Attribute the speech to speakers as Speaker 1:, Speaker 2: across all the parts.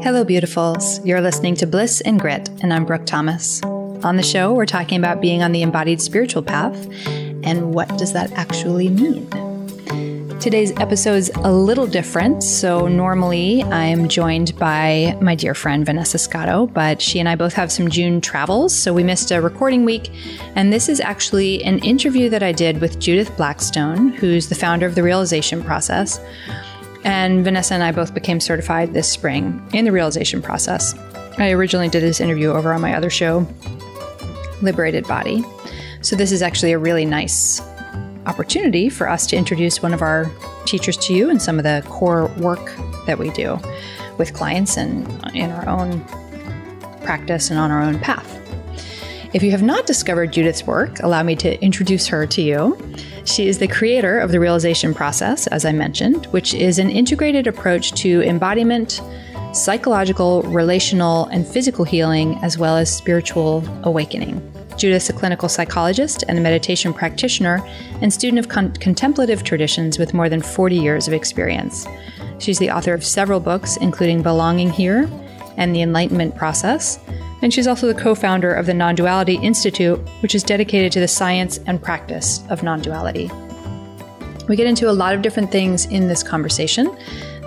Speaker 1: Hello, beautifuls. You're listening to Bliss and Grit, and I'm Brooke Thomas. On the show, we're talking about being on the embodied spiritual path, and what does that actually mean? Today's episode's a little different. So normally I'm joined by my dear friend Vanessa Scotto, but she and I both have some June travels, so we missed a recording week. And this is actually an interview that I did with Judith Blackstone, who's the founder of the Realization Process. And Vanessa and I both became certified this spring in the realization process. I originally did this interview over on my other show, Liberated Body. So this is actually a really nice opportunity for us to introduce one of our teachers to you and some of the core work that we do with clients and in our own practice and on our own path. If you have not discovered Judith's work, allow me to introduce her to you. She is the creator of the Realization Process, as I mentioned, which is an integrated approach to embodiment, psychological, relational, and physical healing, as well as spiritual awakening. Judith's a clinical psychologist and a meditation practitioner and student of contemplative traditions with more than 40 years of experience. She's the author of several books, including Belonging Here and The Enlightenment Process, and she's also the co-founder of the Non-Duality Institute, which is dedicated to the science and practice of non-duality. We get into a lot of different things in this conversation.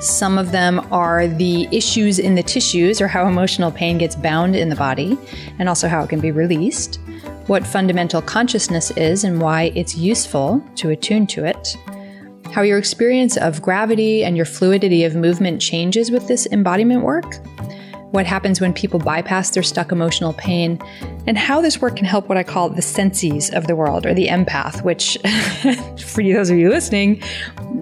Speaker 1: Some of them are the issues in the tissues, or how emotional pain gets bound in the body, and also how it can be released, what fundamental consciousness is and why it's useful to attune to it, how your experience of gravity and your fluidity of movement changes with this embodiment work, what happens when people bypass their stuck emotional pain, and how this work can help what I call the senseys of the world, or the empath, which for those of you listening,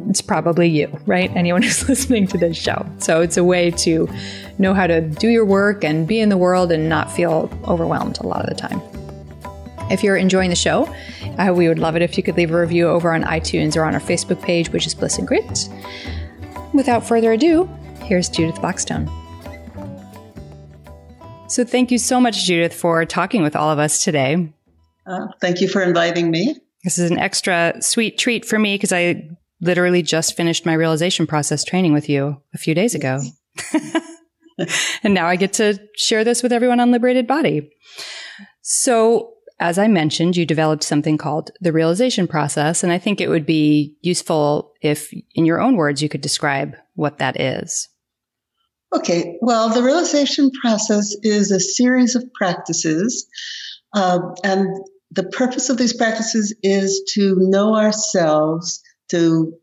Speaker 1: it's probably you, right? Anyone who's listening to this show. So it's a way to know how to do your work and be in the world and not feel overwhelmed a lot of the time. If you're enjoying the show, we would love it if you could leave a review over on iTunes or on our Facebook page, which is Bliss and Grit. Without further ado, here's Judith Blackstone. So thank you so much, Judith, for talking with all of us today.
Speaker 2: Thank you for inviting me.
Speaker 1: This is an extra sweet treat for me because I literally just finished my realization process training with you a few days ago. And now I get to share this with everyone on Liberated Body. So as I mentioned, you developed something called the realization process. And I think it would be useful if, in your own words, you could describe what that is.
Speaker 2: Okay, well, the realization process is a series of practices, and the purpose of these practices is to know ourselves, to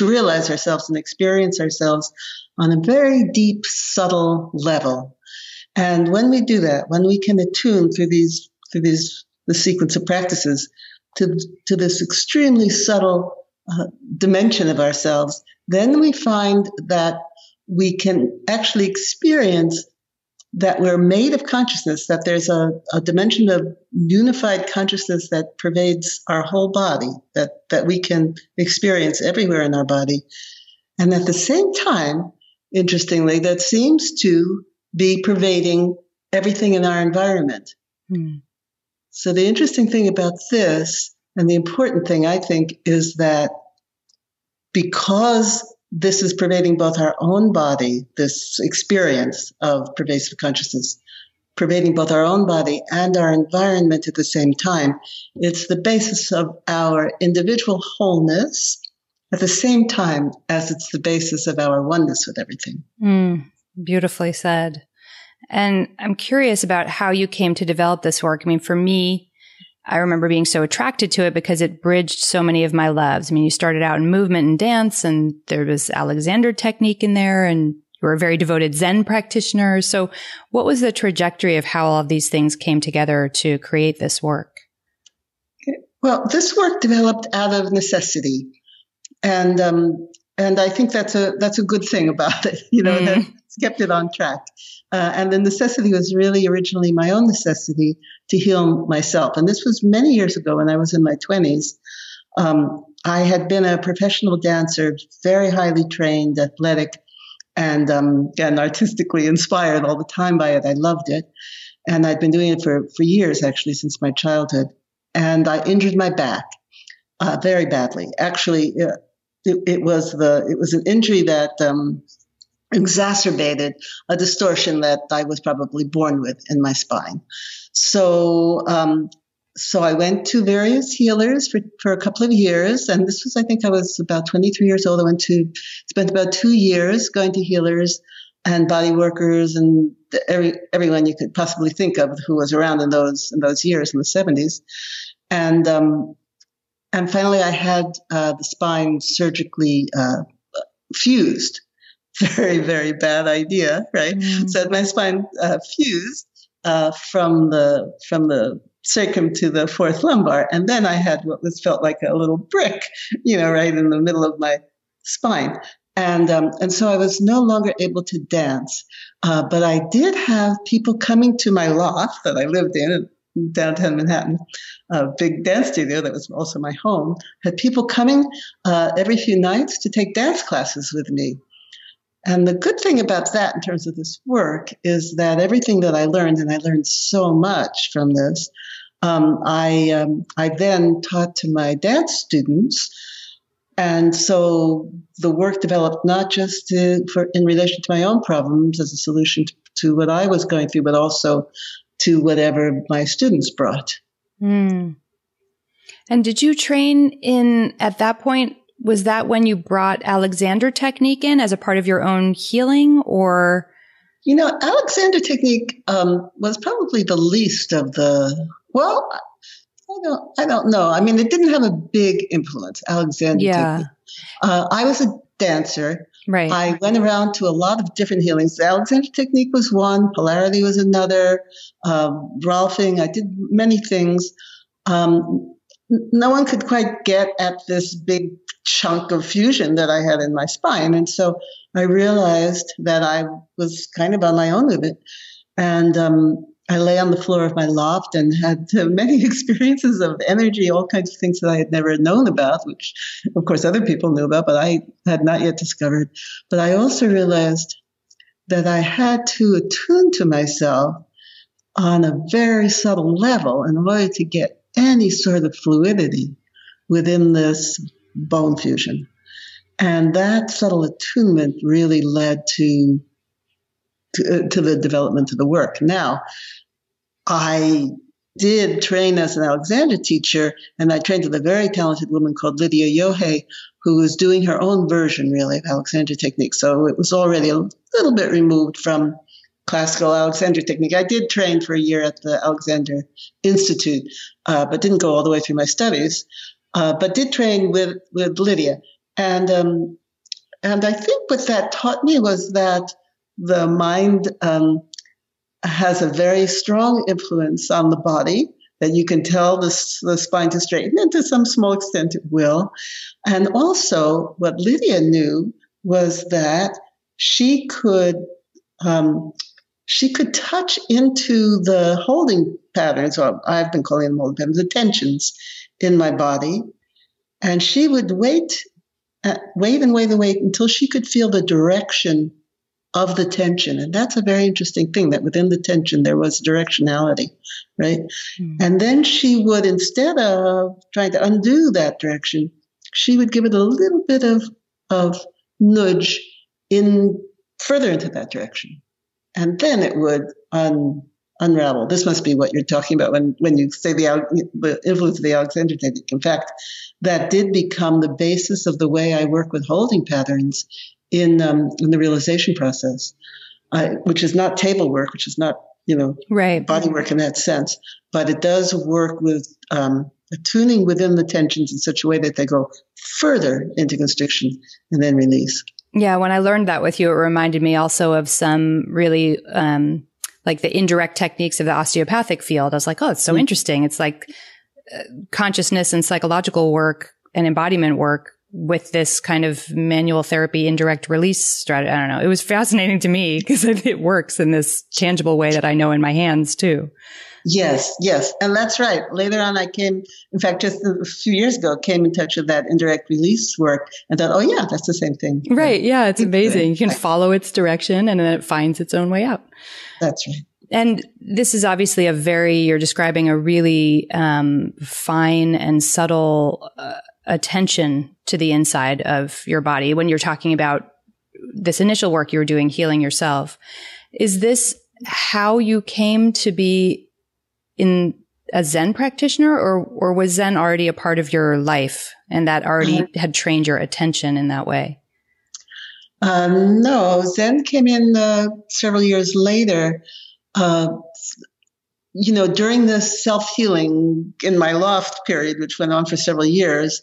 Speaker 2: realize ourselves and experience ourselves on a very deep, subtle level. And when we do that, when we can attune through the sequence of practices to this extremely subtle dimension of ourselves, then we find that we can actually experience that we're made of consciousness, that there's a dimension of unified consciousness that pervades our whole body, that we can experience everywhere in our body. And at the same time, interestingly, that seems to be pervading everything in our environment. So the interesting thing about this, and the important thing, I think, is that because this is pervading both our own body, this experience of pervasive consciousness, pervading both our own body and our environment at the same time. It's the basis of our individual wholeness at the same time as it's the basis of our oneness with everything.
Speaker 1: Beautifully said. And I'm curious about how you came to develop this work. I mean, for me, I remember being so attracted to it because it bridged so many of my loves. I mean, you started out in movement and dance, and there was Alexander technique in there, and you were a very devoted Zen practitioner. So what was the trajectory of how all of these things came together to create this work?
Speaker 2: Well, this work developed out of necessity. And I think that's a good thing about it, that's kept it on track. And the necessity was really originally my own necessity to heal myself. And this was many years ago when I was in my 20s. I had been a professional dancer, very highly trained, athletic, and artistically inspired all the time by it. I loved it. And I'd been doing it for years, actually, since my childhood. And I injured my back very badly. Actually, it was an injury that exacerbated a distortion that I was probably born with in my spine. So, so I went to various healers for a couple of years, and this was, I think I was about 23 years old. I spent about 2 years going to healers and body workers and everyone you could possibly think of who was around in those years in the 70s. And finally I had the spine surgically fused. Very, very bad idea, right? So I had my spine fused from the sacrum to the fourth lumbar, and then I had what felt like a little brick, right in the middle of my spine, and so I was no longer able to dance, but I did have people coming to my loft that I lived in downtown Manhattan, a big dance studio that was also my home. Had people coming every few nights to take dance classes with me. And the good thing about that in terms of this work is that everything that I learned, and I learned so much from this, I then taught to my dance students. And so the work developed not just in relation to my own problems as a solution to what I was going through, but also to whatever my students brought.
Speaker 1: And did you train at that point? Was that when you brought Alexander technique in as a part of your own healing, or?
Speaker 2: Alexander technique was probably the least of the, well, I don't know. I mean, it didn't have a big influence, Alexander technique. I was a dancer.
Speaker 1: Right.
Speaker 2: I went around to a lot of different healings. The Alexander technique was one, polarity was another, Rolfing. I did many things. No one could quite get at this big chunk of fusion that I had in my spine. And so I realized that I was kind of on my own with it. And I lay on the floor of my loft and had many experiences of energy, all kinds of things that I had never known about, which, of course, other people knew about, but I had not yet discovered. But I also realized that I had to attune to myself on a very subtle level in order to get any sort of fluidity within this bone fusion. And that subtle attunement really led to the development of the work. Now, I did train as an Alexander teacher, and I trained with a very talented woman called Lydia Yohei, who was doing her own version, really, of Alexander technique. So it was already a little bit removed from classical Alexander technique. I did train for a year at the Alexander Institute, but didn't go all the way through my studies, but did train with Lydia. And I think what that taught me was that the mind has a very strong influence on the body, that you can tell the spine to straighten, and to some small extent it will. And also what Lydia knew was that she could touch into the holding patterns, or I've been calling them holding patterns, the tensions in my body. And she would wait until she could feel the direction of the tension. And that's a very interesting thing, that within the tension there was directionality, right? And then she would, instead of trying to undo that direction, she would give it a little bit of nudge further into that direction. And then it would unravel. This must be what you're talking about when you say the influence of the Alexander technique. In fact, that did become the basis of the way I work with holding patterns in the realization process, which is not table work, which is not,
Speaker 1: right,
Speaker 2: body work in that sense, but it does work with attuning within the tensions in such a way that they go further into constriction and then release.
Speaker 1: Yeah, when I learned that with you, it reminded me also of some really like the indirect techniques of the osteopathic field. I was like, oh, it's so interesting. It's like consciousness and psychological work and embodiment work with this kind of manual therapy, indirect release strategy. I don't know. It was fascinating to me because it works in this tangible way that I know in my hands too.
Speaker 2: Yes. And that's right. Later on, I came, in fact, just a few years ago, came in touch with that indirect release work and thought, oh yeah, that's the same thing.
Speaker 1: Right. Yeah. It's amazing. You can follow its direction and then it finds its own way out.
Speaker 2: That's right.
Speaker 1: And this is obviously you're describing a really fine and subtle attention to the inside of your body when you're talking about this initial work you were doing, healing yourself. Is this how you came to be in a Zen practitioner, or was Zen already a part of your life and that already had trained your attention in that way?
Speaker 2: No, Zen came in several years later. During this self-healing in my loft period, which went on for several years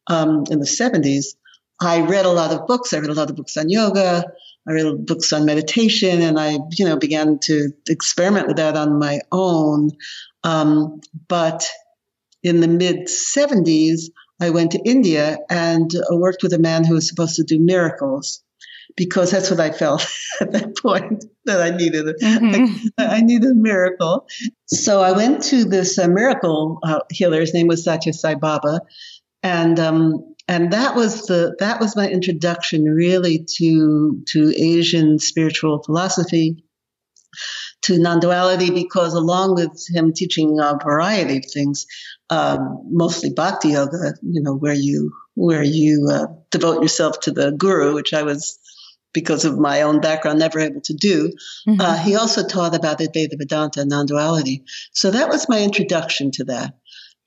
Speaker 2: in the 70s, I read a lot of books. I read a lot of books on yoga. I read books on meditation, and I, began to experiment with that on my own. But in the mid-70s, I went to India and worked with a man who was supposed to do miracles, because that's what I felt at that point, that I needed. I needed a miracle. So I went to this miracle healer. His name was Satya Sai Baba, and that was my introduction really to Asian spiritual philosophy, to non-duality, because along with him teaching a variety of things, mostly bhakti yoga, where you devote yourself to the guru, which I was, because of my own background, never able to do. He also taught about Advaita Vedanta, non-duality. So that was my introduction to that.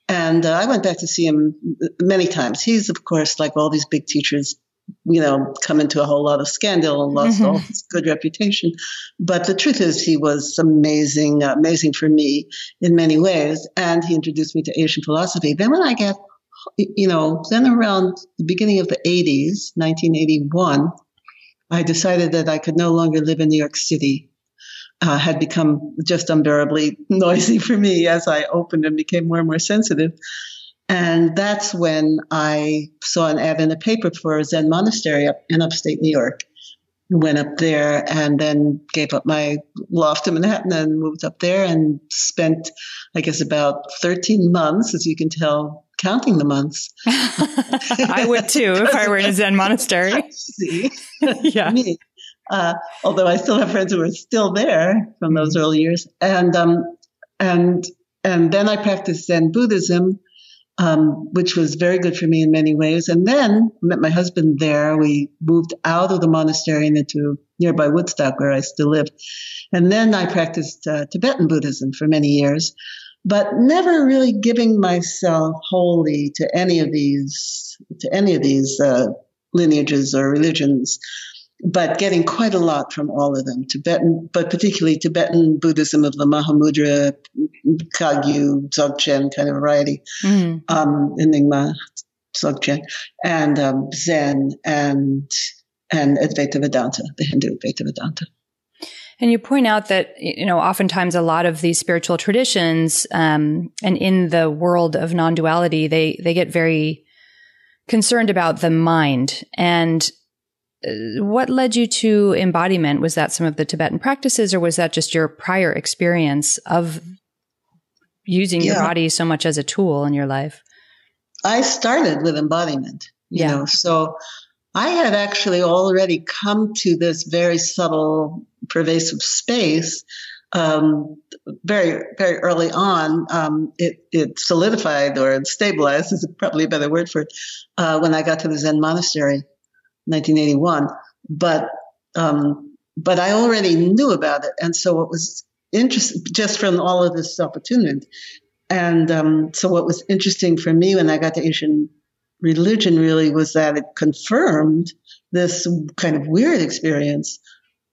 Speaker 2: And I went back to see him many times. He's, of course, like all these big teachers, come into a whole lot of scandal and lost all his good reputation. But the truth is, he was amazing for me in many ways. And he introduced me to Asian philosophy. Then when I got, then around the beginning of the 80s, 1981, I decided that I could no longer live in New York City. Had become just unbearably noisy for me as I opened and became more and more sensitive. And that's when I saw an ad in a paper for a Zen monastery up in upstate New York. Went up there and then gave up my loft in Manhattan and moved up there and spent, I guess, about 13 months, as you can tell, counting the months.
Speaker 1: I would too if I were in a Zen monastery.
Speaker 2: See?
Speaker 1: Yeah.
Speaker 2: Me. Although I still have friends who are still there from those early years. And then I practiced Zen Buddhism, which was very good for me in many ways. And then met my husband there. We moved out of the monastery and into nearby Woodstock, where I still live. And then I practiced Tibetan Buddhism for many years, but never really giving myself wholly to any of these lineages or religions, but getting quite a lot from all of them. Tibetan, but particularly Tibetan Buddhism of the Mahamudra, Kagyu, Dzogchen kind of variety, Enigma, Dzogchen, and Zen, and Advaita Vedanta, the Hindu Advaita Vedanta.
Speaker 1: And you point out that, oftentimes a lot of these spiritual traditions, and in the world of non-duality, they get very concerned about the mind. And what led you to embodiment? Was that some of the Tibetan practices, or was that just your prior experience of using your body so much as a tool in your life?
Speaker 2: I started with embodiment, so I had actually already come to this very subtle, pervasive space very, very early on. It solidified, or stabilized is probably a better word for it, when I got to the Zen monastery. 1981, but I already knew about it, and so what was interesting, just from all of this self-attunement, and so what was interesting for me when I got to Asian religion really was that it confirmed this kind of weird experience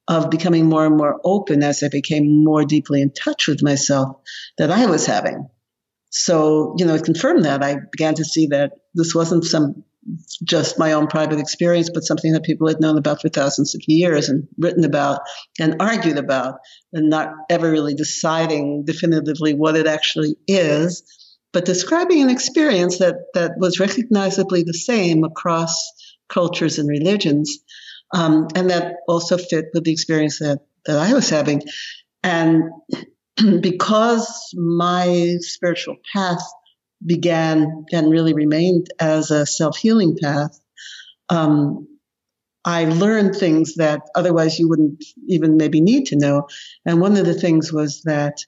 Speaker 2: of becoming more and more open as I became more deeply in touch with myself that I was having. So, it confirmed that. I began to see that this wasn't just my own private experience, but something that people had known about for thousands of years and written about and argued about, and not ever really deciding definitively what it actually is, but describing an experience that was recognizably the same across cultures and religions, and that also fit with the experience that I was having. And because my spiritual path began and really remained as a self-healing path, I learned things that otherwise you wouldn't even maybe need to know. And one of the things was that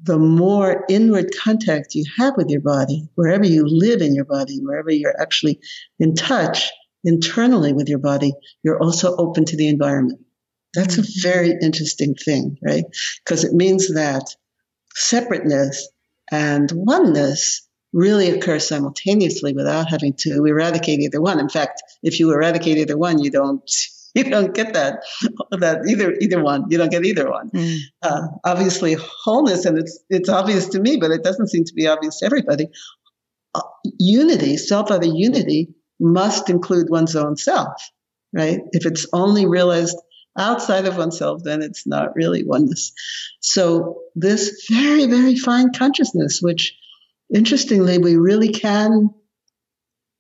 Speaker 2: the more inward contact you have with your body, wherever you live in your body, wherever you're actually in touch, internally with your body, you're also open to the environment. That's a very interesting thing, right? Because it means that separateness and oneness really occur simultaneously without having to eradicate either one. In fact, if you eradicate either one, you don't get that either one. You don't get either one. Obviously, wholeness, and it's obvious to me, but it doesn't seem to be obvious to everybody. Unity, self-other unity, must include one's own self, right? If it's only realized outside of oneself, then it's not really oneness. So this very, very fine consciousness, which interestingly, we really can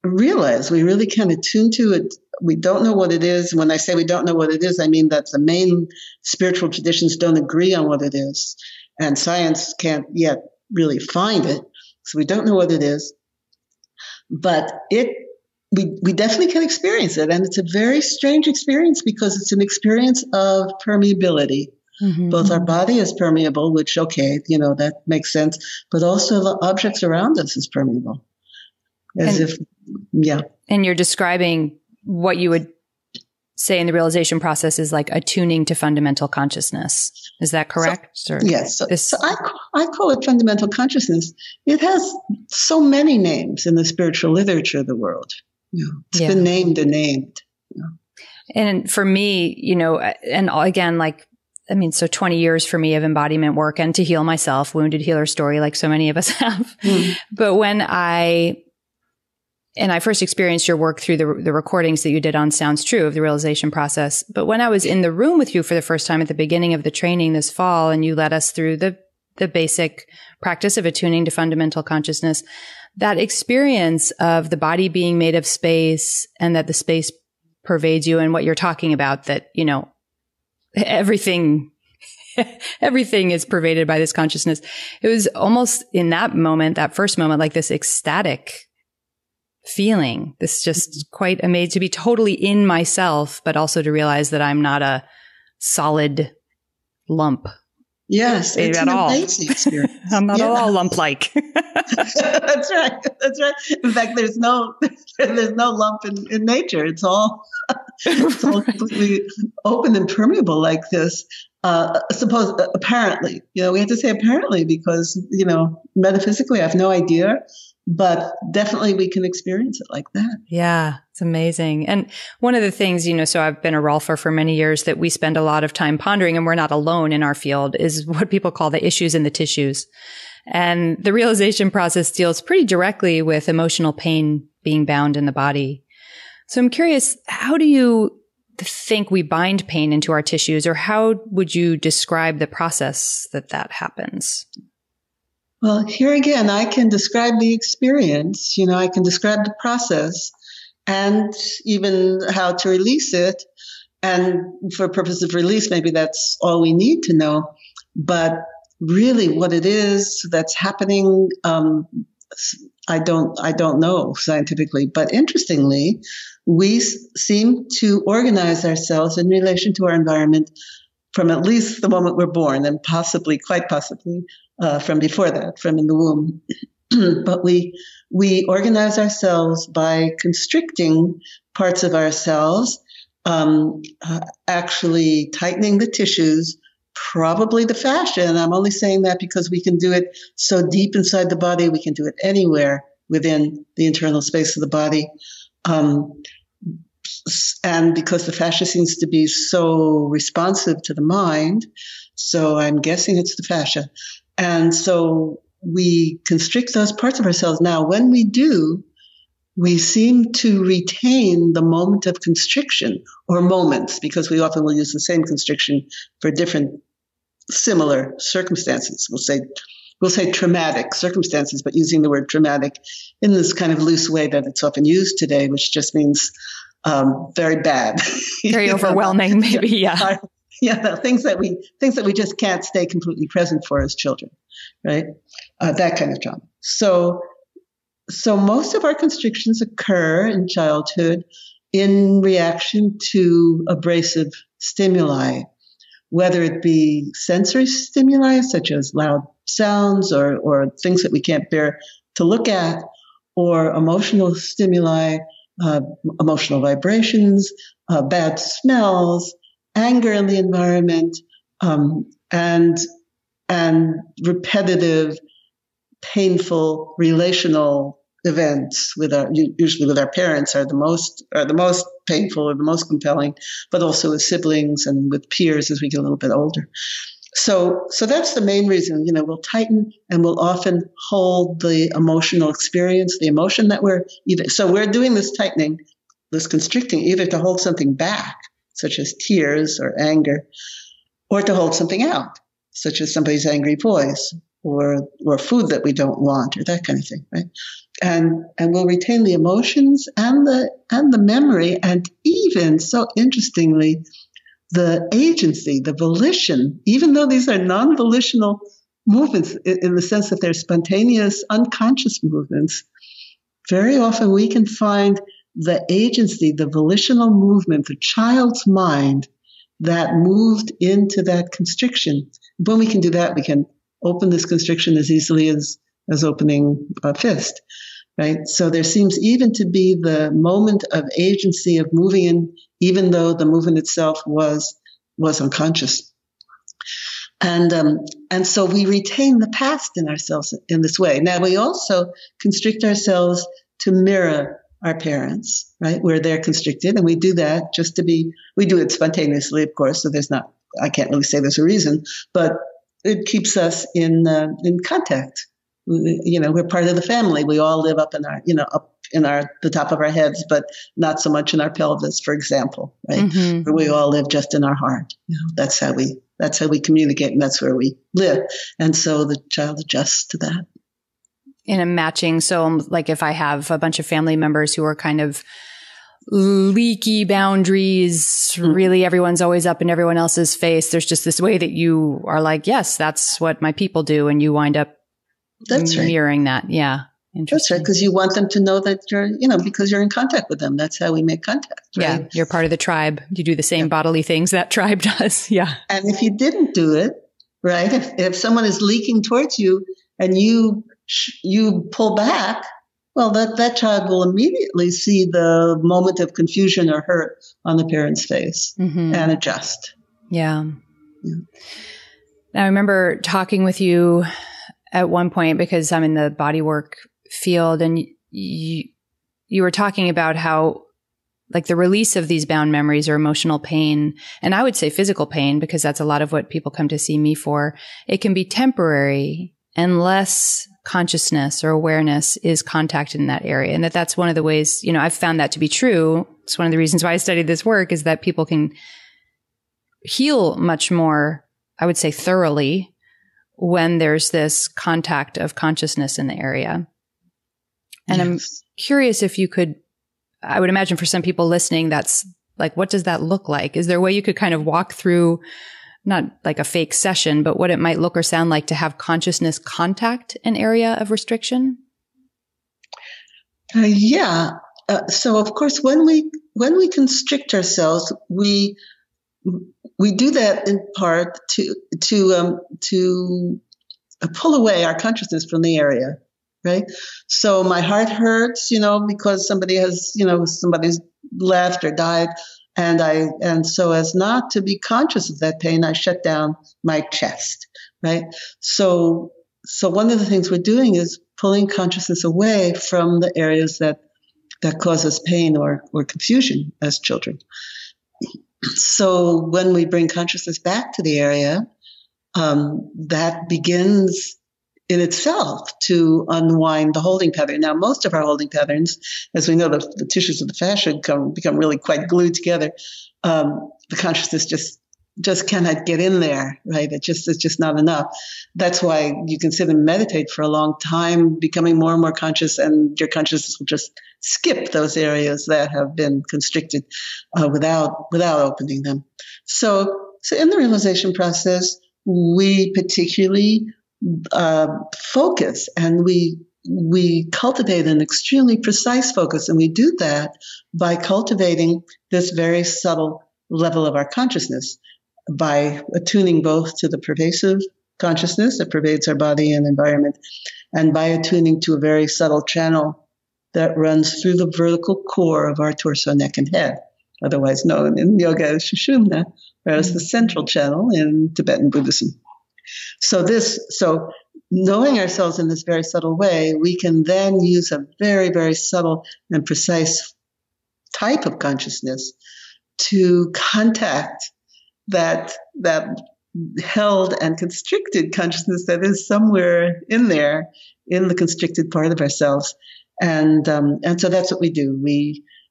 Speaker 2: realize, we really can attune to it. We don't know what it is. When I say we don't know what it is, I mean that the main spiritual traditions don't agree on what it is. And science can't yet really find it. So we don't know what it is. But we definitely can experience it. And it's a very strange experience because it's an experience of permeability. Both our body is permeable, which, okay, that makes sense. But also the objects around us is permeable.
Speaker 1: And you're describing what you would say in the realization process is like attuning to fundamental consciousness. Is that correct?
Speaker 2: Yes. So I call it fundamental consciousness. It has so many names in the spiritual literature of the world. It's been named and named.
Speaker 1: And for me, and again, so 20 years for me of embodiment work and to heal myself, wounded healer story, like so many of us have. But when I first experienced your work through the recordings that you did on Sounds True of the realization process. But when I was in the room with you for the first time at the beginning of the training this fall, and you led us through the basic practice of attuning to fundamental consciousness, that experience of the body being made of space and that the space pervades you, and what you're talking about, that, everything is pervaded by this consciousness. It was almost in that moment, that first moment, like this ecstatic feeling, this just quite amazed to be totally in myself, but also to realize that I'm not a solid lump.
Speaker 2: Yes, it's an amazing experience.
Speaker 1: I'm not at all lump-like.
Speaker 2: That's right. In fact, there's no lump in nature. It's all completely open and permeable like this. Apparently, we have to say apparently because, metaphysically, I have no idea. But definitely we can experience it like that.
Speaker 1: Yeah, it's amazing. And one of the things, so I've been a Rolfer for many years, that we spend a lot of time pondering, and we're not alone in our field, is what people call the issues in the tissues. And the realization process deals pretty directly with emotional pain being bound in the body. So I'm curious, how do you think we bind pain into our tissues, or how would you describe the process that happens?
Speaker 2: Well, here again, I can describe the experience, I can describe the process and even how to release it. And for purpose of release, maybe that's all we need to know. But really what it is that's happening, I don't know scientifically. But interestingly, we seem to organize ourselves in relation to our environment from at least the moment we're born, and quite possibly, from before that, from in the womb. But we organize ourselves by constricting parts of ourselves, actually tightening the tissues, probably the fascia. And I'm only saying that because we can do it so deep inside the body. We can do it anywhere within the internal space of the body. And because the fascia seems to be so responsive to the mind, so I'm guessing it's the fascia. And so we constrict those parts of ourselves. Now, when we do, we seem to retain the moment of constriction, or moments, because we often will use the same constriction for different similar circumstances. We'll say traumatic circumstances, but using the word traumatic in this kind of loose way that it's often used today, which just means very bad,
Speaker 1: very overwhelming, maybe. Yeah.
Speaker 2: Things that we just can't stay completely present for as children, right? That kind of trauma. So most of our constrictions occur in childhood in reaction to abrasive stimuli, whether it be sensory stimuli such as loud sounds or things that we can't bear to look at, or emotional stimuli emotional vibrations, bad smells, anger in the environment, and repetitive, painful relational events usually with our parents are the most painful or the most compelling, but also with siblings and with peers as we get a little bit older. So that's the main reason. We'll tighten and we'll often hold the emotional experience, the emotion that we're doing this tightening, this constricting, either to hold something back, such as tears or anger, or to hold something out, such as somebody's angry voice or food that we don't want, or that kind of thing, right? And we'll retain the emotions and the memory, and even, so interestingly, the agency, the volition, even though these are non-volitional movements in the sense that they're spontaneous, unconscious movements, very often we can find the agency, the volitional movement, the child's mind that moved into that constriction. When we can do that, we can open this constriction as easily as opening a fist, right? So there seems even to be the moment of agency of moving in, even though the movement itself was unconscious. And so we retain the past in ourselves in this way. Now we also constrict ourselves to mirror our parents, right? Where they're constricted, and we do that we do it spontaneously, of course. So I can't really say there's a reason, but it keeps us in contact. We're part of the family. We all live up in the top of our heads, but not so much in our pelvis, for example, right? Mm-hmm. Where we all live just in our heart. That's how we communicate, and that's where we live. And so the child adjusts to that.
Speaker 1: In a matching, so like if I have a bunch of family members who are kind of leaky boundaries, mm-hmm. really everyone's always up in everyone else's face, there's just this way that you are like, yes, that's what my people do, and you wind up mirroring that. Yeah.
Speaker 2: That's right, because you want them to know that you're, because you're in contact with them. That's how we make contact, right?
Speaker 1: Yeah, you're part of the tribe. You do the same bodily things that tribe does. Yeah.
Speaker 2: And if you didn't do it, right, if someone is leaking towards you and you pull back, well, that child will immediately see the moment of confusion or hurt on the parent's face, mm-hmm. and adjust.
Speaker 1: Yeah. Now, I remember talking with you at one point, because I'm in the bodywork field, and you were talking about how, like, the release of these bound memories or emotional pain, and I would say physical pain, because that's a lot of what people come to see me for, it can be temporary unless consciousness or awareness is contacted in that area. And that's one of the ways, I've found that to be true. It's one of the reasons why I studied this work, is that people can heal much more, I would say, thoroughly when there's this contact of consciousness in the area. And yes. I'm curious if you could, I would imagine for some people listening, that's like, what does that look like? Is there a way you could kind of walk through, not like a fake session, but what it might look or sound like to have consciousness contact an area of restriction?
Speaker 2: Yeah. So of course, when we constrict ourselves, we do that in part to pull away our consciousness from the area, right? So my heart hurts, because somebody's left or died, and so as not to be conscious of that pain, I shut down my chest, right? So one of the things we're doing is pulling consciousness away from the areas that cause us pain or confusion as children. So when we bring consciousness back to the area, that begins in itself to unwind the holding pattern. Now, most of our holding patterns, as we know, the tissues of the fascia become really quite glued together. The consciousness just cannot get in there, right? It's just not enough. That's why you can sit and meditate for a long time, becoming more and more conscious, and your consciousness will just skip those areas that have been constricted without opening them. So in the realization process, we particularly focus, and we cultivate an extremely precise focus, and we do that by cultivating this very subtle level of our consciousness, by attuning both to the pervasive consciousness that pervades our body and environment, and by attuning to a very subtle channel that runs through the vertical core of our torso, neck, and head, otherwise known in yoga as Sushumna, or as the central channel in Tibetan Buddhism. So knowing ourselves in this very subtle way, we can then use a very, very subtle and precise type of consciousness to contact that held and constricted consciousness that is somewhere in there, in the constricted part of ourselves. And so that's what we do.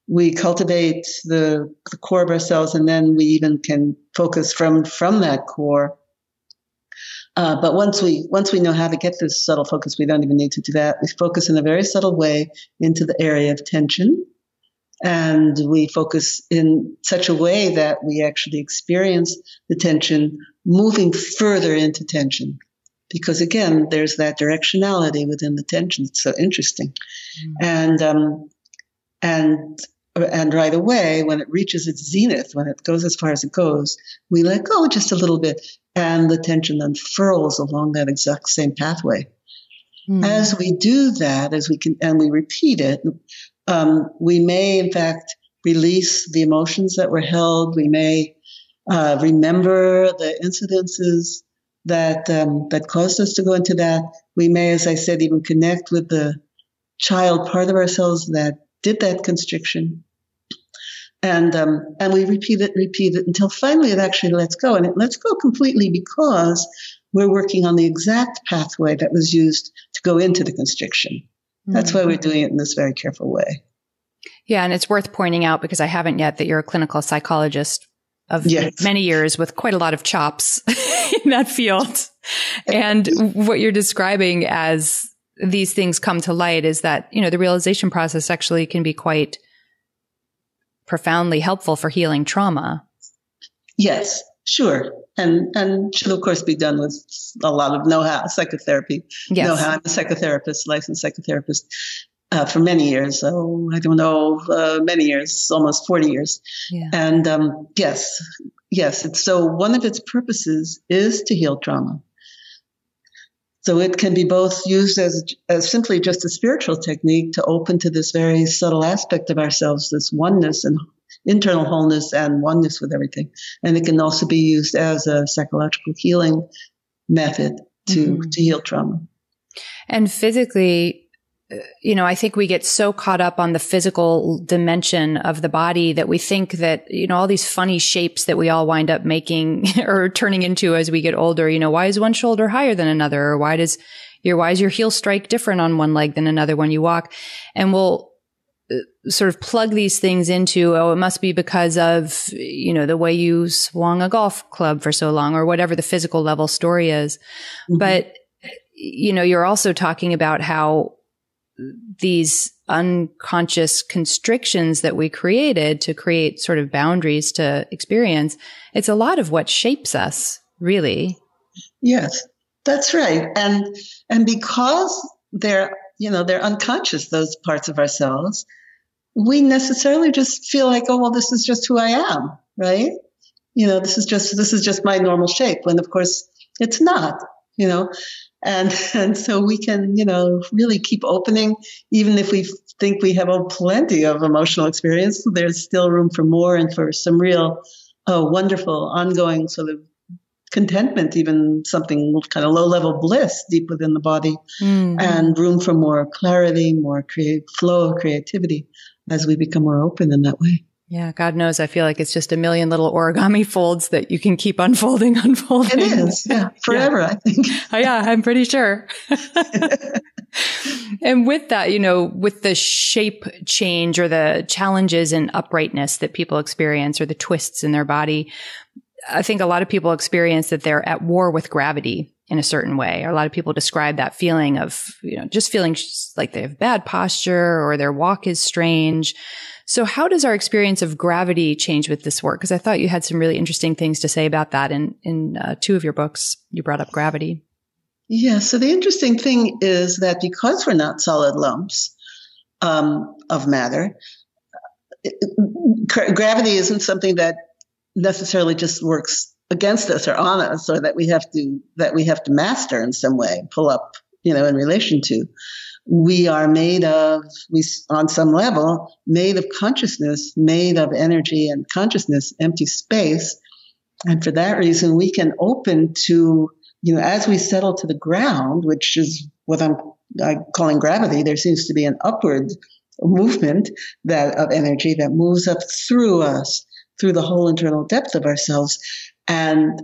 Speaker 2: We cultivate the core of ourselves, and then we even can focus from that core. But once we know how to get this subtle focus, we don't even need to do that. We focus in a very subtle way into the area of tension. And we focus in such a way that we actually experience the tension moving further into tension. Because again, there's that directionality within the tension. It's so interesting. Mm-hmm. And right away, when it reaches its zenith, when it goes as far as it goes, we let go just a little bit, and the tension unfurls along that exact same pathway. Mm-hmm. As we do that, and we repeat it, we may, in fact, release the emotions that were held. We may remember the incidences that caused us to go into that. We may, as I said, even connect with the child part of ourselves that did that constriction. And we repeat it until finally it actually lets go. And it lets go completely because we're working on the exact pathway that was used to go into the constriction. That's why we're doing it in this very careful way.
Speaker 1: Yeah, and it's worth pointing out, because I haven't yet, that you're a clinical psychologist of many years with quite a lot of chops in that field. And what you're describing as these things come to light is that, the realization process actually can be quite profoundly helpful for healing trauma. Yes, sure. And should, of course, be done with a lot of know-how, psychotherapy. Yes. Know-how. I'm a psychotherapist, licensed psychotherapist for many years. So I don't know, many years, almost 40 years. Yeah. And yes. So one of its purposes is to heal trauma. So it can be both used as simply just a spiritual technique to open to this very subtle aspect of ourselves, this oneness and internal wholeness and oneness with everything. And it can also be used as a psychological healing method to heal trauma. And physically, I think we get so caught up on the physical dimension of the body that we think that, all these funny shapes that we all wind up making or turning into as we get older, why is one shoulder higher than another? Or why is your heel strike different on one leg than another when you walk? And we'll sort of plug these things into, it must be because of, the way you swung a golf club for so long, or whatever the physical level story is. Mm-hmm. But, you're also talking about how these unconscious constrictions that we created to create sort of boundaries to experience, it's a lot of what shapes us, really. Yes, that's right. And because they're unconscious, those parts of ourselves, we necessarily just feel like, oh, well, this is just who I am, right? This is just my normal shape, when of course it's not, And so we can, really keep opening, even if we think we have plenty of emotional experience. There's still room for more and for some real wonderful ongoing sort of contentment, even something kind of low-level bliss deep within the body, and room for more clarity, more flow of creativity as we become more open in that way. Yeah, God knows, I feel like it's just a million little origami folds that you can keep unfolding. It is, forever, I think. Yeah, I'm pretty sure. And with that, with the shape change or the challenges in uprightness that people experience, or the twists in their body, I think a lot of people experience that they're at war with gravity in a certain way. Or a lot of people describe that feeling of, just feeling like they have bad posture or their walk is strange. So how does our experience of gravity change with this work? Because I thought you had some really interesting things to say about that in two of your books. You brought up gravity. Yeah. So the interesting thing is that because we're not solid lumps of matter, gravity isn't something that necessarily just works against us or on us, or that we have to master in some way, pull up,
Speaker 2: in relation to. We are on some level, made of consciousness, made of energy and consciousness, empty space. And for that reason, we can open to, as we settle to the ground, which is what I'm calling gravity, there seems to be an upward movement of energy that moves up through us, through the whole internal depth of ourselves, and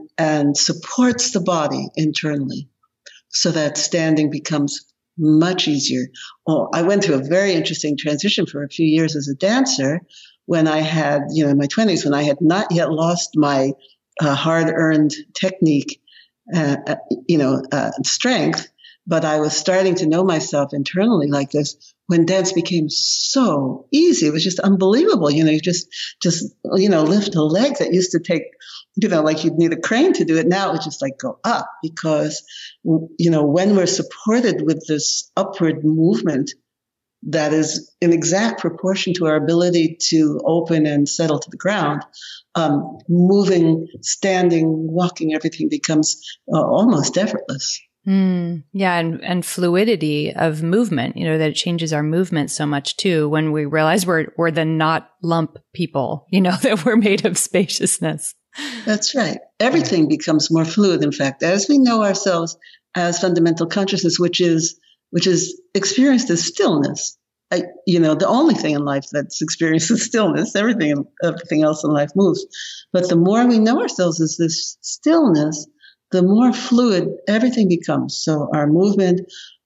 Speaker 2: supports the body internally, so that standing becomes much easier. Oh, I went through a very interesting transition for a few years as a dancer when I had, in my 20s, when I had not yet lost my hard-earned technique, strength, but I was starting to know myself internally like this when dance became so easy. It was just unbelievable. You just lift a leg that used to take, like you'd need a crane to do it. Now it would just like go up because, when we're supported with this upward movement that is in exact proportion to our ability to open and settle to the ground, moving, standing, walking, everything becomes almost effortless.
Speaker 1: Yeah. And fluidity of movement, that it changes our movement so much too, when we realize we're the not lump people, that we're made of spaciousness.
Speaker 2: That's right. Everything becomes more fluid. In fact, as we know ourselves as fundamental consciousness, which is experienced as stillness. The only thing in life that's experienced as stillness, everything else in life moves. But the more we know ourselves as this stillness, the more fluid everything becomes. So our movement,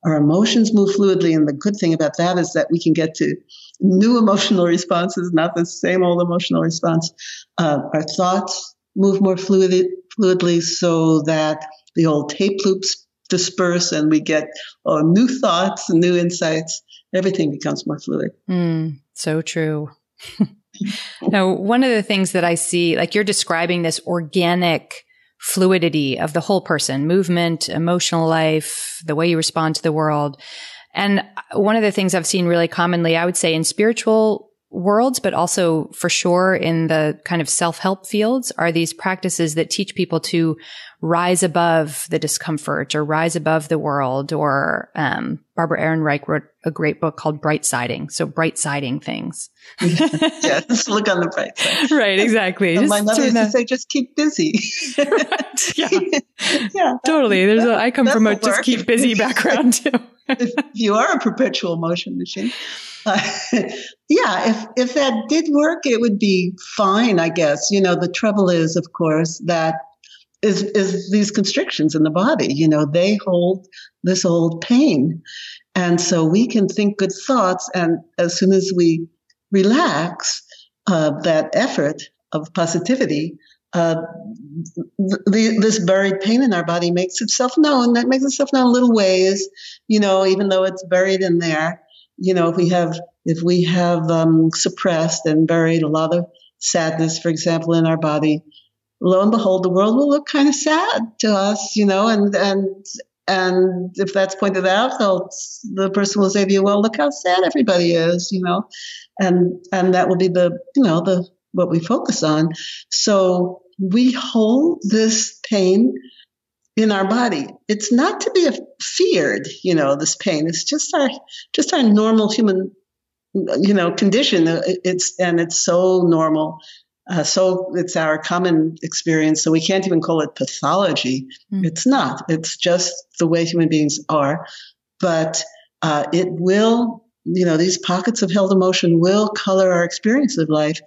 Speaker 2: our emotions move fluidly. And the good thing about that is that we can get to new emotional responses, not the same old emotional response. Our thoughts move more fluidly so that the old tape loops disperse and we get new thoughts and new insights. Everything becomes more fluid.
Speaker 1: So true. Now, one of the things that I see, like you're describing this organic fluidity of the whole person, movement, emotional life, the way you respond to the world. And one of the things I've seen really commonly, I would say in spiritual worlds, but also for sure in the kind of self-help fields, are these practices that teach people to rise above the discomfort or rise above the world. Or Barbara Ehrenreich wrote a great book called Citing. So bright-siding things.
Speaker 2: Yeah, just look on the bright side.
Speaker 1: Right, exactly.
Speaker 2: My mother used to say, just keep busy.
Speaker 1: Right. Yeah, totally. I come from a just keep busy background too.
Speaker 2: If you are a perpetual motion machine. If that did work, it would be fine, I guess. The trouble is, of course, that is these constrictions in the body. They hold this old pain. And so we can think good thoughts. And as soon as we relax that effort of positivity, this buried pain in our body makes itself known. That makes itself known in little ways, even though it's buried in there. If we have suppressed and buried a lot of sadness, for example, in our body, lo and behold, the world will look kind of sad to us, and if that's pointed out, the person will say to you, well, look how sad everybody is, and that will be the what we focus on. So we hold this pain in our body. It's not to be feared, this pain. It's just our normal human, condition. It's so normal. So it's our common experience. So we can't even call it pathology. It's not. It's just the way human beings are. But it will, these pockets of held emotion will color our experience of life,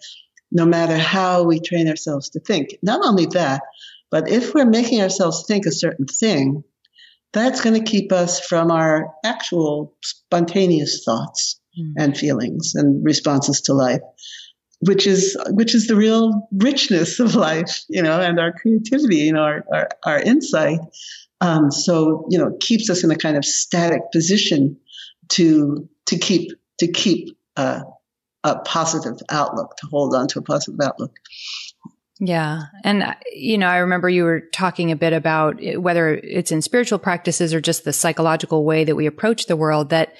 Speaker 2: no matter how we train ourselves to think. Not only that, but if we're making ourselves think a certain thing, that's going to keep us from our actual spontaneous thoughts and feelings and responses to life, which is the real richness of life, and our creativity, our insight. So it keeps us in a kind of static position to keep a positive outlook, to hold on to a positive outlook.
Speaker 1: Yeah. And, I remember you were talking a bit about whether it's in spiritual practices or just the psychological way that we approach the world, that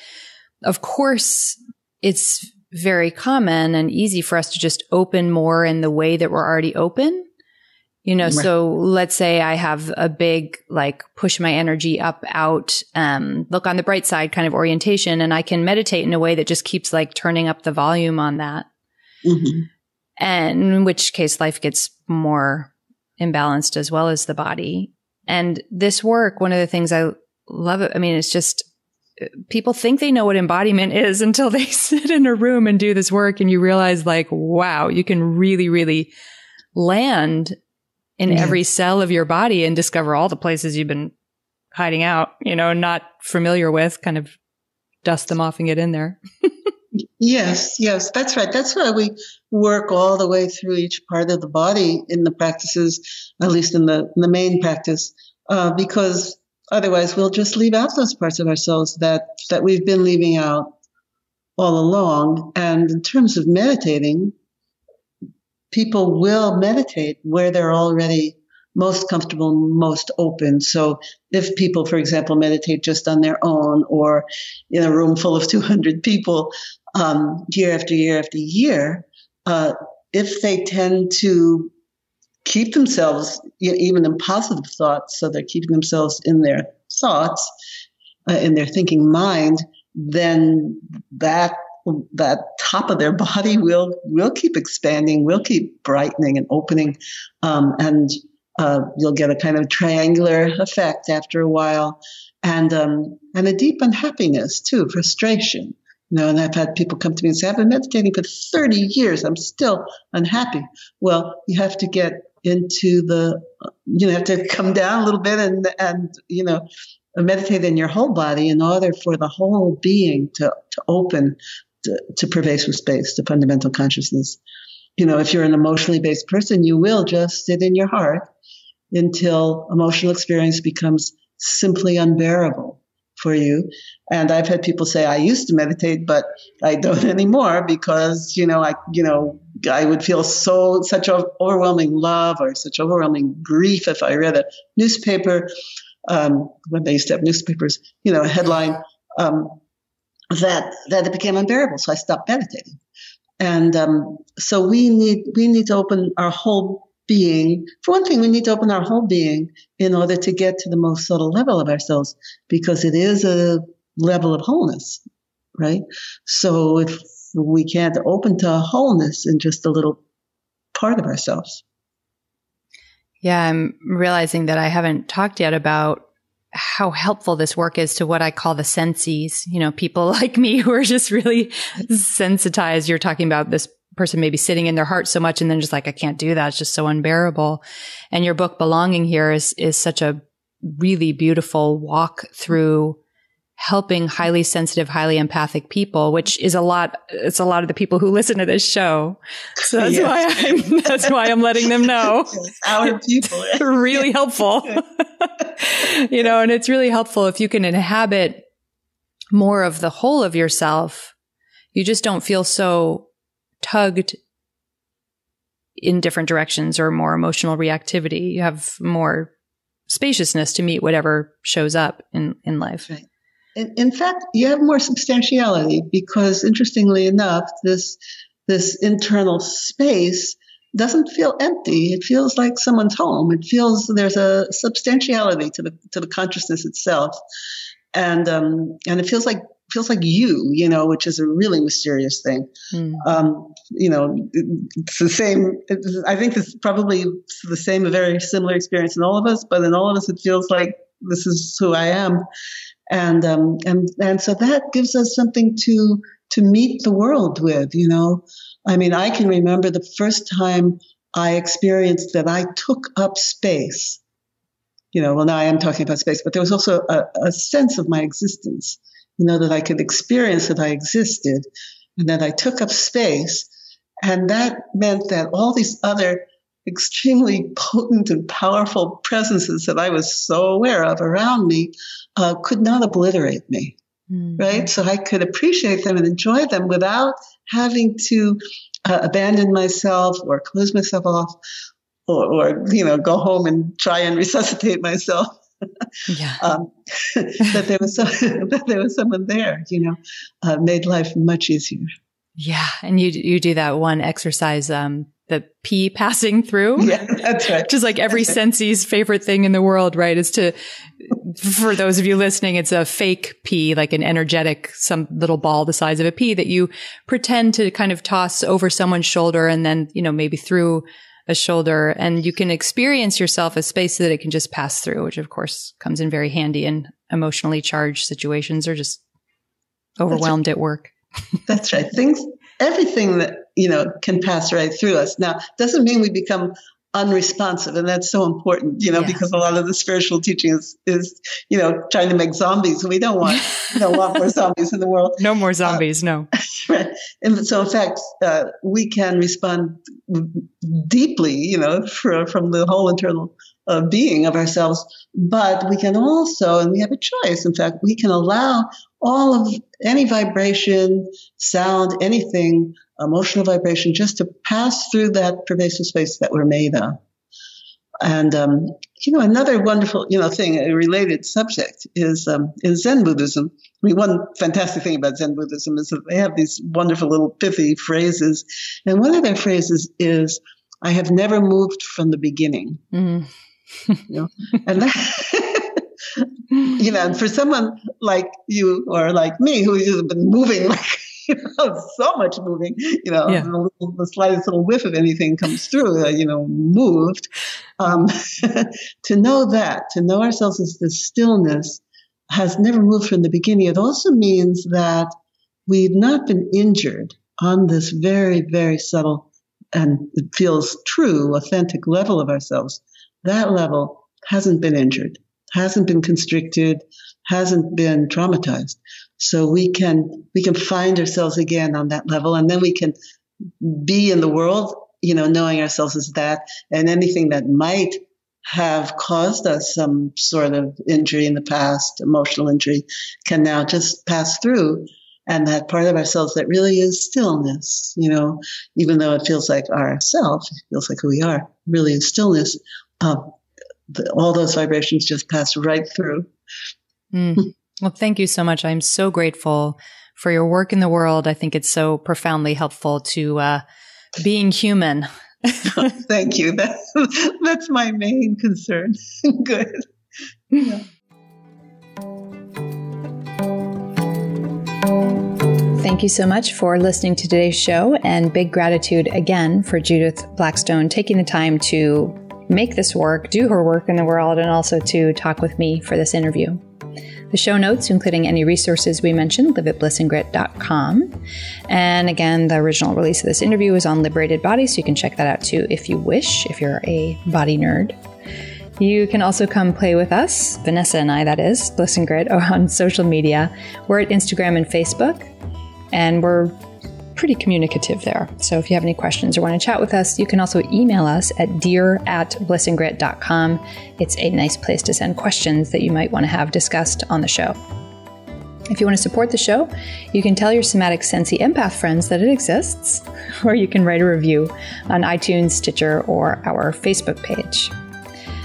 Speaker 1: of course it's very common and easy for us to just open more in the way that we're already open. So let's say I have a big, like, push my energy up, out, look on the bright side kind of orientation, and I can meditate in a way that just keeps like turning up the volume on that. Mm-hmm. And in which case life gets more imbalanced as well as the body. And this work, one of the things I love, it's just, people think they know what embodiment is until they sit in a room and do this work, and you realize, like, wow, you can really, really land in every cell of your body and discover all the places you've been hiding out, not familiar with, kind of dust them off and get in there.
Speaker 2: Yes, that's right. That's why we work all the way through each part of the body in the practices, at least in the main practice, because otherwise we'll just leave out those parts of ourselves that we've been leaving out all along. And in terms of meditating, people will meditate where they're already most comfortable, most open. So if people, for example, meditate just on their own or in a room full of 200 people, year after year after year, if they tend to keep themselves even in positive thoughts, so they're keeping themselves in their thoughts, in their thinking mind, then that top of their body will keep expanding, will keep brightening and opening, and you'll get a kind of triangular effect after a while, and a deep unhappiness too, frustration. And I've had people come to me and say, I've been meditating for 30 years. I'm still unhappy. Well, you have to get into you have to come down a little bit and meditate in your whole body in order for the whole being to open to pervasive space, to fundamental consciousness. If you're an emotionally based person, you will just sit in your heart until emotional experience becomes simply unbearable for you. And I've had people say, I used to meditate, but I don't anymore because, I would feel such overwhelming love or such overwhelming grief if I read a newspaper, when they used to have newspapers, a headline, that it became unbearable. So I stopped meditating. And so we need to open our whole being. For one thing, we need to open our whole being in order to get to the most subtle level of ourselves, because it is a level of wholeness, right? So if we can't open to wholeness in just a little part of ourselves.
Speaker 1: Yeah, I'm realizing that I haven't talked yet about how helpful this work is to what I call the senseys, people like me who are just really sensitized. You're talking about this person maybe sitting in their heart so much and then just like, I can't do that. It's just so unbearable. And your book, Belonging Here, is such a really beautiful walk through helping highly sensitive, highly empathic people, which is it's a lot of the people who listen to this show. So that's why I'm letting them know.
Speaker 2: Yes, our people.
Speaker 1: Really helpful. And it's really helpful if you can inhabit more of the whole of yourself. You just don't feel so tugged in different directions or more emotional reactivity. You have more spaciousness to meet whatever shows up in life.
Speaker 2: Right. In fact, you have more substantiality because, interestingly enough, this internal space doesn't feel empty. It feels like someone's home. It feels there's a substantiality to the consciousness itself, and it feels like you, which is a really mysterious thing. It's the same. I think it's probably the same, a very similar experience in all of us, but in all of us, it feels like this is who I am. And so that gives us something to meet the world with, I can remember the first time I experienced that I took up space. Now I am talking about space, but there was also a sense of my existence, that I could experience that I existed and that I took up space. And that meant that all these other extremely potent and powerful presences that I was so aware of around me could not obliterate me, right? So I could appreciate them and enjoy them without having to abandon myself or close myself off or go home and try and resuscitate myself.
Speaker 1: Yeah.
Speaker 2: that there was someone there, made life much easier.
Speaker 1: Yeah. And you do that one exercise, the pee passing through.
Speaker 2: Yeah, that's right.
Speaker 1: Which is like every sensee's favorite thing in the world, right? Is to, for those of you listening, it's a fake pee, like an energetic, some little ball the size of a pea that you pretend to kind of toss over someone's shoulder and then, maybe through a shoulder, and you can experience yourself as space that it can just pass through, which of course comes in very handy in emotionally charged situations or just overwhelmed at work.
Speaker 2: That's right. Everything that, can pass right through us. Now, doesn't mean we become unresponsive. And that's so important, because a lot of the spiritual teaching is trying to make zombies. We don't want more zombies in the world.
Speaker 1: No more zombies. No.
Speaker 2: Right. And so in fact, we can respond deeply, from the whole internal being of ourselves, but we can also, and we have a choice. In fact, we can allow all of any vibration, sound, anything, emotional vibration, just to pass through that pervasive space that we're made of. And, another wonderful, thing, a related subject is Zen Buddhism. I mean, one fantastic thing about Zen Buddhism is that they have these wonderful little pithy phrases. And one of their phrases is, I have never moved from the beginning. Mm. And that, and for someone like you or like me, who has been moving so much moving, the slightest little whiff of anything comes through, moved. To know ourselves as this stillness has never moved from the beginning. It also means that we've not been injured on this very, very subtle and it feels true, authentic level of ourselves. That level hasn't been injured, hasn't been constricted, hasn't been traumatized. So we can find ourselves again on that level, and then we can be in the world, knowing ourselves as that, and anything that might have caused us some sort of injury in the past, emotional injury, can now just pass through. And that part of ourselves that really is stillness, even though it feels like ourself, it feels like who we are, really is stillness. All those vibrations just pass right through.
Speaker 1: Mm. Well, thank you so much. I'm so grateful for your work in the world. I think it's so profoundly helpful to being human.
Speaker 2: Thank you. That's my main concern. Good. Yeah.
Speaker 1: Thank you so much for listening to today's show, and big gratitude again for Judith Blackstone taking the time to make this work, do her work in the world, and also to talk with me for this interview. The show notes, including any resources we mentioned, live at blissandgrit.com. And again, the original release of this interview is on Liberated Body, so you can check that out too if you wish, if you're a body nerd. You can also come play with us, Vanessa and I, that is, Bliss and Grit, on social media. We're at Instagram and Facebook, and we're pretty communicative there. So if you have any questions or want to chat with us, you can also email us at dear@blissandgrit.com. It's a nice place to send questions that you might want to have discussed on the show. If you want to support the show, you can tell your somatic sensey empath friends that it exists, or you can write a review on iTunes, Stitcher, or our Facebook page.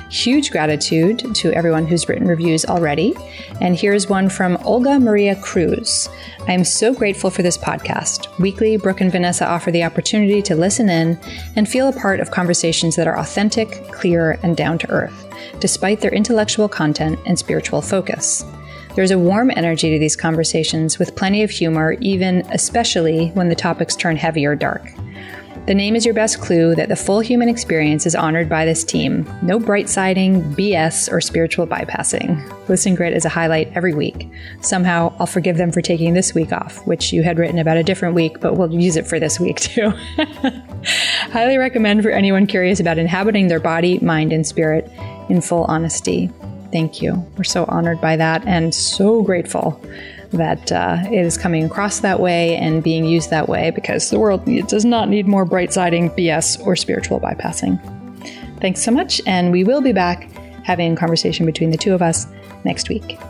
Speaker 1: Huge gratitude to everyone who's written reviews already. And here's one from Olga Maria Cruz. I am so grateful for this podcast. Weekly, Brooke and Vanessa offer the opportunity to listen in and feel a part of conversations that are authentic, clear, and down to earth, despite their intellectual content and spiritual focus. There's a warm energy to these conversations with plenty of humor, especially when the topics turn heavy or dark. The name is your best clue that the full human experience is honored by this team. No bright-siding, BS, or spiritual bypassing. Bliss and Grit is a highlight every week. Somehow, I'll forgive them for taking this week off, which you had written about a different week, but we'll use it for this week too. Highly recommend for anyone curious about inhabiting their body, mind, and spirit in full honesty. Thank you. We're so honored by that and so grateful that it is coming across that way and being used that way, because the world does not need more bright-siding BS or spiritual bypassing. Thanks so much, and we will be back having a conversation between the two of us next week.